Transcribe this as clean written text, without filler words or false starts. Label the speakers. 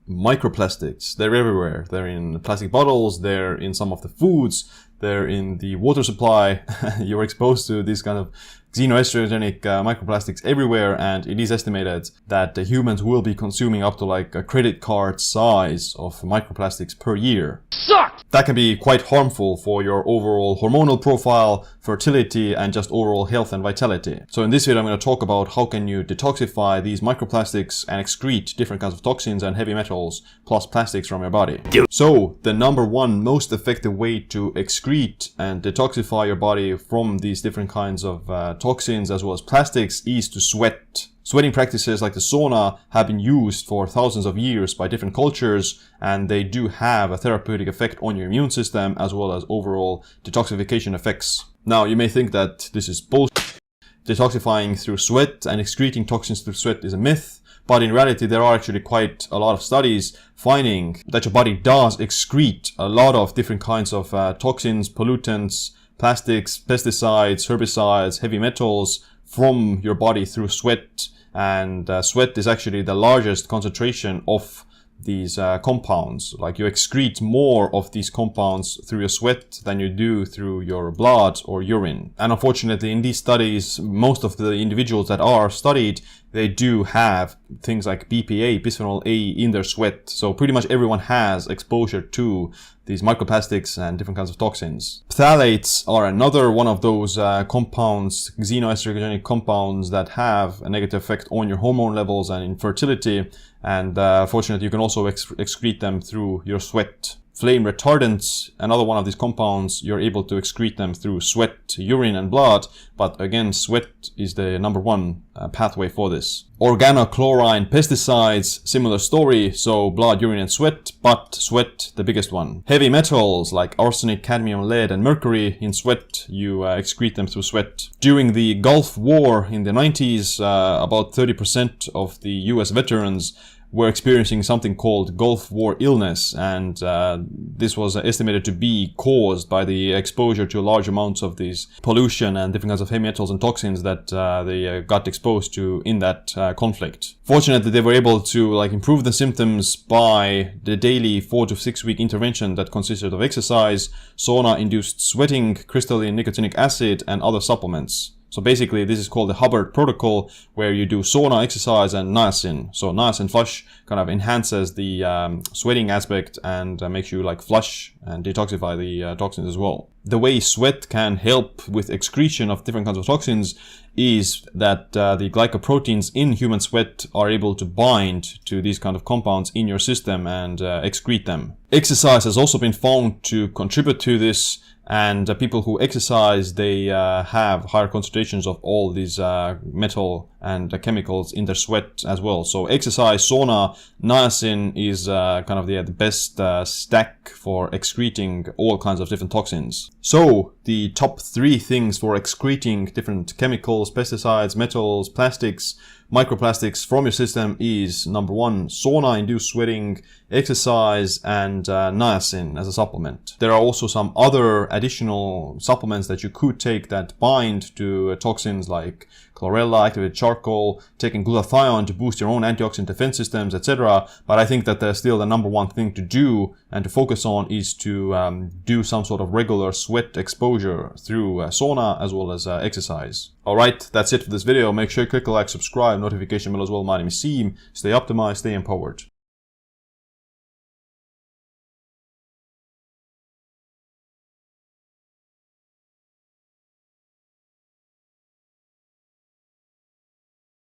Speaker 1: Microplastics. They're everywhere. They're in plastic bottles, they're in some of the foods, they're in the water supply. You're exposed to these kind of xenoestrogenic microplastics everywhere, and it is estimated that humans will be consuming up to like a credit card size of microplastics per year.
Speaker 2: Suck!
Speaker 1: That can be quite harmful for your overall hormonal profile, fertility, and just overall health and vitality. So in this video, I'm going to talk about how can you detoxify these microplastics and excrete different kinds of toxins and heavy metals plus plastics from your body. So the number one most effective way to excrete and detoxify your body from these different kinds of toxins as well as plastics is to sweat. Sweating practices like the sauna have been used for thousands of years by different cultures, and they do have a therapeutic effect on your immune system as well as overall detoxification effects. Now, you may think that this is bullshit. Detoxifying through sweat and excreting toxins through sweat is a myth, but in reality there are actually quite a lot of studies finding that your body does excrete a lot of different kinds of toxins, pollutants, plastics, pesticides, herbicides, heavy metals from your body through sweat. And sweat is actually the largest concentration of these compounds. Like, you excrete more of these compounds through your sweat than you do through your blood or urine. And unfortunately, in these studies, most of the individuals that are studied, they do have things like BPA, bisphenol A, in their sweat. So pretty much everyone has exposure to these microplastics and different kinds of toxins. Phthalates are another one of those compounds, xenoestrogenic compounds, that have a negative effect on your hormone levels and infertility. And fortunately, you can also excrete them through your sweat. Flame retardants, another one of these compounds, you're able to excrete them through sweat, urine, and blood. But again, sweat is the number one pathway for this. Organochlorine pesticides, similar story. So blood, urine, and sweat, but sweat the biggest one. Heavy metals like arsenic, cadmium, lead, and mercury in sweat, you excrete them through sweat. During the Gulf War in the 90s, about 30% of the US veterans were experiencing something called Gulf War illness, and this was estimated to be caused by the exposure to large amounts of these pollution and different kinds of heavy metals and toxins that they got exposed to in that conflict. Fortunately, they were able to improve the symptoms by the daily 4 to 6 week intervention that consisted of exercise, sauna-induced sweating, crystalline nicotinic acid, and other supplements. So basically, this is called the Hubbard protocol, where you do sauna, exercise, and niacin. So niacin flush kind of enhances the sweating aspect and makes you flush and detoxify the toxins as well. The way sweat can help with excretion of different kinds of toxins is that the glycoproteins in human sweat are able to bind to these kind of compounds in your system and excrete them. Exercise has also been found to contribute to this, and people who exercise, they have higher concentrations of all these metal and chemicals in their sweat as well. So exercise, sauna, niacin is kind of the best stack for excreting all kinds of different toxins. So the top 3 things for excreting different chemicals, pesticides, metals, plastics, microplastics from your system is number 1, sauna-induced sweating, exercise, and niacin as a supplement. There are also some other additional supplements that you could take that bind to toxins like chlorella, activated charcoal, taking glutathione to boost your own antioxidant defense systems, etc. But I think that still the number 1 thing to do and to focus on is to do some sort of regular sweat exposure through sauna as well as exercise. Alright, that's it for this video. Make sure you click like, subscribe, notification bell as well. My name is Seem. Stay optimized, stay empowered.